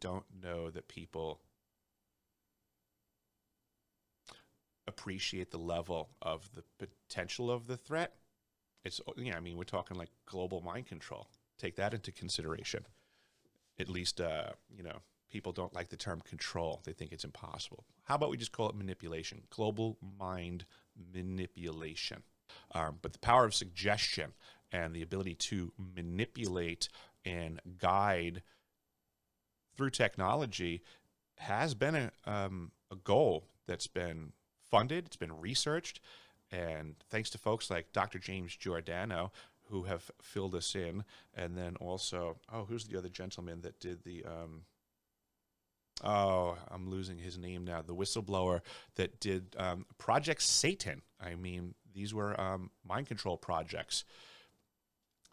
don't know that people appreciate the level of the potential of the threat. It's, I mean, we're talking like global mind control. Take that into consideration. At least, people don't like the term control. They think it's impossible. How about we just call it manipulation? Global mind manipulation. But the power of suggestion and the ability to manipulate and guide through technology has been a goal that's been funded, it's been researched, and thanks to folks like Dr. James Giordano, who have filled us in, and then also, who's the other gentleman that did the, I'm losing his name now, the whistleblower that did Project Satan. I mean, these were mind control projects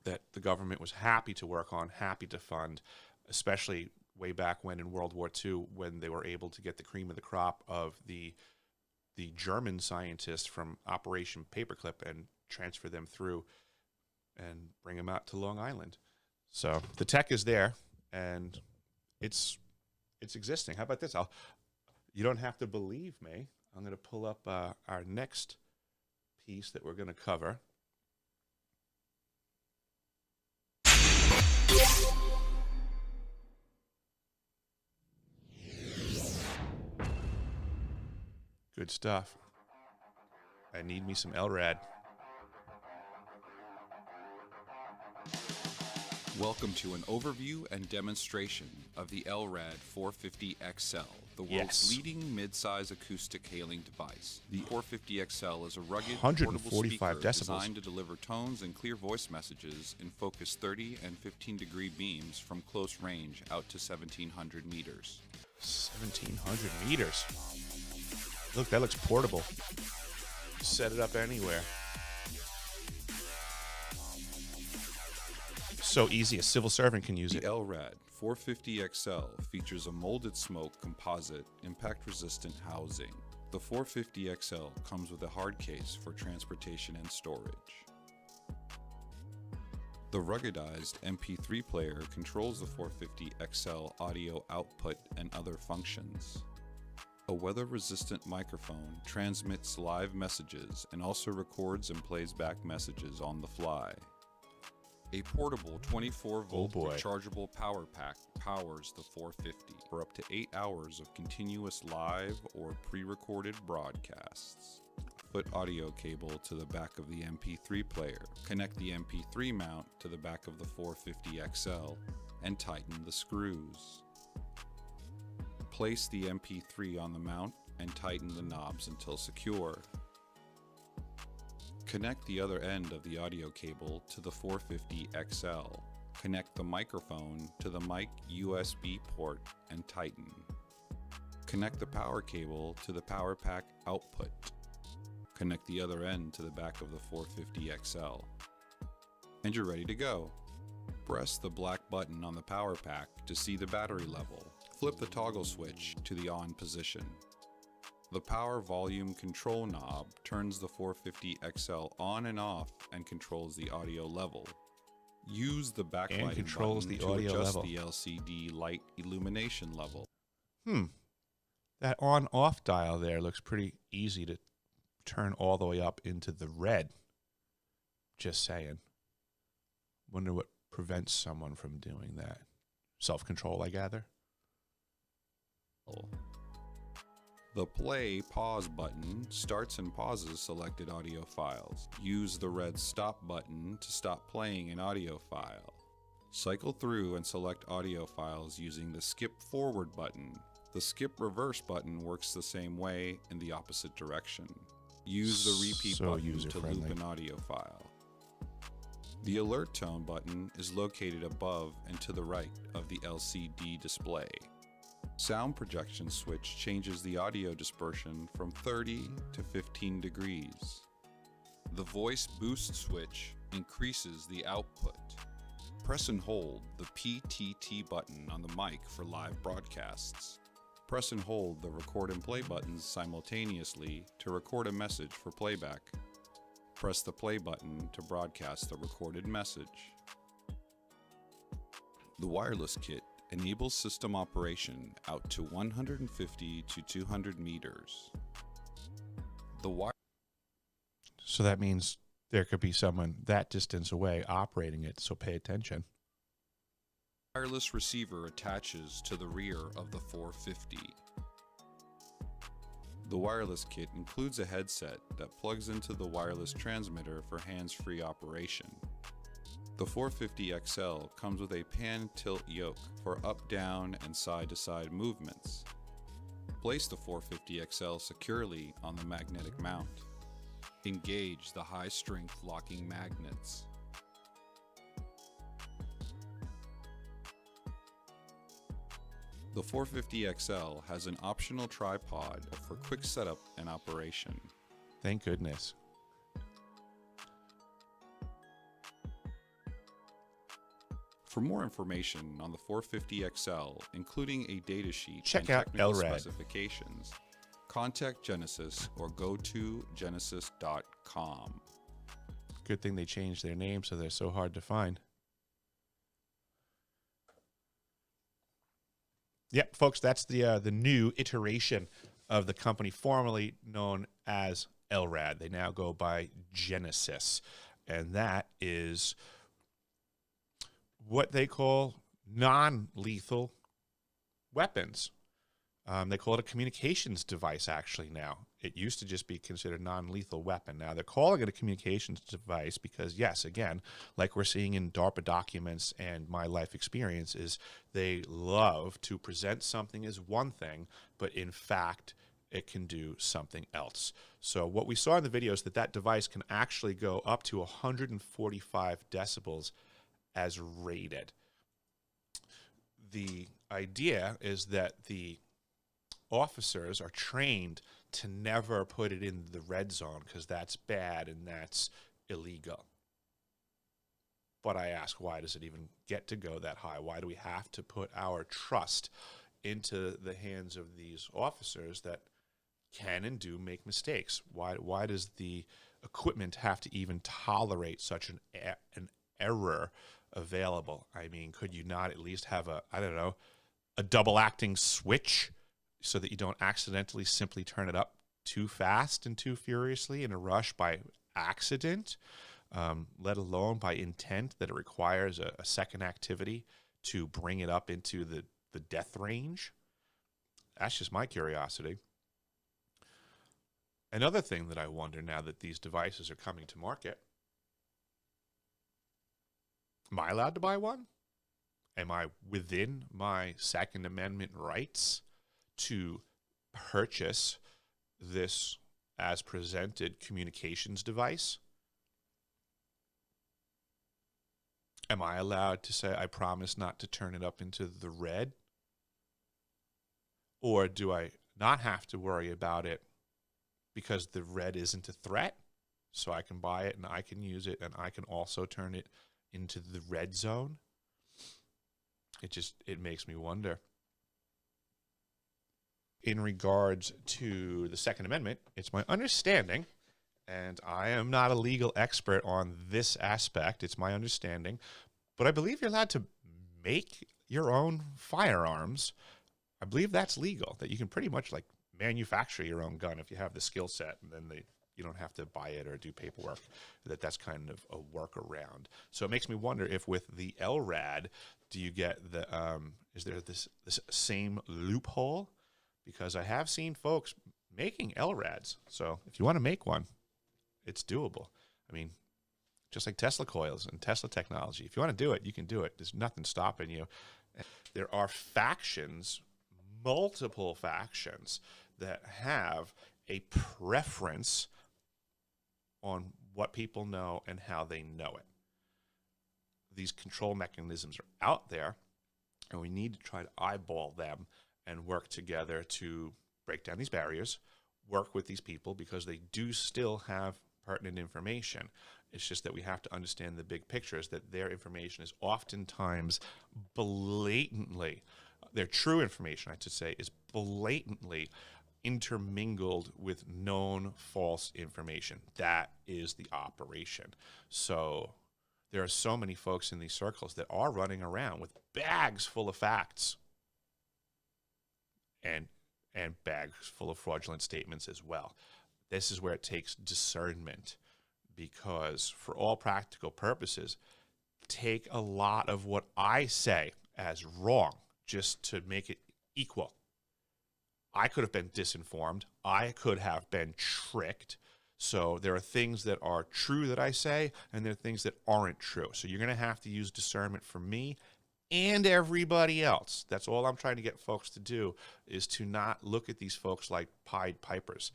that the government was happy to work on, happy to fund, especially way back when in World War II, when they were able to get the cream of the crop of the German scientists from Operation Paperclip and transfer them through and bring them out to Long Island. So the tech is there, and it's existing. How about this? You don't have to believe me. I'm going to pull up our next piece that we're going to cover. Good stuff. I need me some LRAD. Welcome to an overview and demonstration of the LRAD 450 XL, the world's leading mid-size acoustic hailing device. The 450 XL is a rugged, portable speaker designed to deliver tones and clear voice messages in focused 30 and 15-degree beams from close range out to 1,700 meters. 1,700 meters. Look, that looks portable. Set it up anywhere. So easy, a civil servant can use it. The LRAD 450 XL features a molded smoke composite impact-resistant housing. The 450 XL comes with a hard case for transportation and storage. The ruggedized MP3 player controls the 450 XL audio output and other functions. A weather-resistant microphone transmits live messages and also records and plays back messages on the fly. A portable 24-volt rechargeable power pack powers the 450 for up to 8 hours of continuous live or pre-recorded broadcasts. Put audio cable to the back of the MP3 player. Connect the MP3 mount to the back of the 450 XL and tighten the screws. Place the MP3 on the mount and tighten the knobs until secure. Connect the other end of the audio cable to the 450 XL. Connect the microphone to the mic USB port and tighten. Connect the power cable to the power pack output. Connect the other end to the back of the 450 XL. And you're ready to go. Press the black button on the power pack to see the battery level. Flip the toggle switch to the on position. The power volume control knob turns the 450 XL on and off and controls the audio level. Use the backlighting button to adjust the LCD light illumination level. That on-off dial there looks pretty easy to turn all the way up into the red. Just saying. Wonder what prevents someone from doing that. Self-control, I gather. The play/pause button starts and pauses selected audio files. Use the red stop button to stop playing an audio file. Cycle through and select audio files using the skip forward button. The skip reverse button works the same way in the opposite direction. Use the repeat button to loop an audio file. The alert tone button is located above and to the right of the LCD display. Sound projection switch changes the audio dispersion from 30 to 15 degrees. The voice boost switch increases the output. Press and hold the PTT button on the mic for live broadcasts. Press and hold the record and play buttons simultaneously to record a message for playback. Press the play button to broadcast the recorded message. The wireless kit Enables system operation out to 150 to 200 meters. The So that means there could be someone that distance away operating it, so pay attention. wireless receiver attaches to the rear of the 450. The wireless kit includes a headset that plugs into the wireless transmitter for hands-free operation. The 450XL comes with a pan-tilt yoke for up, down, and side-to-side movements. Place the 450XL securely on the magnetic mount. Engage the high-strength locking magnets. The 450XL has an optional tripod for quick setup and operation. Thank goodness. For more information on the 450XL, including a datasheet Check and out technical LRAD. specifications, contact Genesis or go to genesis.com. Good thing they changed their name so they're so hard to find. Yep, folks, that's the new iteration of the company formerly known as LRAD. They now go by Genesis, and that is what they call non-lethal weapons. They call it a communications device, actually, now. It used to just be considered non-lethal weapon. Now they're calling it a communications device because, yes, again, like we're seeing in DARPA documents and my life experience, is they love to present something as one thing, but in fact, it can do something else. So what we saw in the video is that that device can actually go up to 145 decibels as rated. The idea is that the officers are trained to never put it in the red zone because that's bad and that's illegal. But I ask, why does it even get to go that high? Why do we have to put our trust into the hands of these officers that can and do make mistakes? Why does the equipment have to even tolerate such an error available? I mean, could you not at least have a double acting switch so that you don't accidentally simply turn it up too fast and too furiously in a rush by accident, let alone by intent, that it requires a second activity to bring it up into the death range? That's just my curiosity. Another thing that I wonder now that these devices are coming to market, am I allowed to buy one? Am I within my Second Amendment rights to purchase this as presented communications device? Am I allowed to say, I promise not to turn it up into the red? Or do I not have to worry about it because the red isn't a threat? So I can buy it and I can use it and I can also turn it into the red zone? It makes me wonder. In regards to the Second Amendment, it's my understanding, and I am not a legal expert on this aspect, it's my understanding, but I believe you're allowed to make your own firearms. I believe that's legal, that you can pretty much like manufacture your own gun if you have the skill set, and then you don't have to buy it or do paperwork, that's kind of a workaround. So it makes me wonder if with the LRAD, do you get the, is there this same loophole? Because I have seen folks making LRADs. So if you want to make one, it's doable. I mean, just like Tesla coils and Tesla technology, if you want to do it, you can do it. There's nothing stopping you. There are factions, multiple factions, that have a preference on what people know and how they know it. These control mechanisms are out there, and we need to try to eyeball them and work together to break down these barriers, work with these people because they do still have pertinent information. It's just that we have to understand the big picture, is that their information is oftentimes blatantly, their true information, I should say, is blatantly intermingled with known false information. That is the operation. So there are so many folks in these circles that are running around with bags full of facts and bags full of fraudulent statements as well. This is where it takes discernment, because for all practical purposes, take a lot of what I say as wrong just to make it equal. I could have been disinformed. I could have been tricked. So there are things that are true that I say, and there are things that aren't true. So you're going to have to use discernment for me and everybody else. That's all I'm trying to get folks to do, is to not look at these folks like Pied Pipers.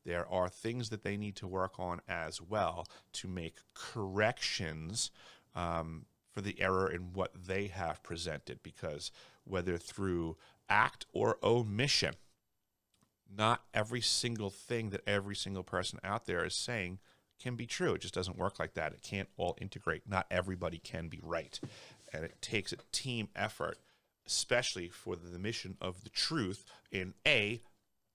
There are things that they need to work on as well to make corrections for the error in what they have presented, because whether through act or omission, not every single thing that every single person out there is saying can be true. It just doesn't work like that. It can't all integrate. Not everybody can be right. And it takes a team effort, especially for the mission of the truth, in A,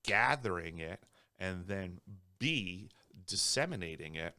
gathering it, and then B, disseminating it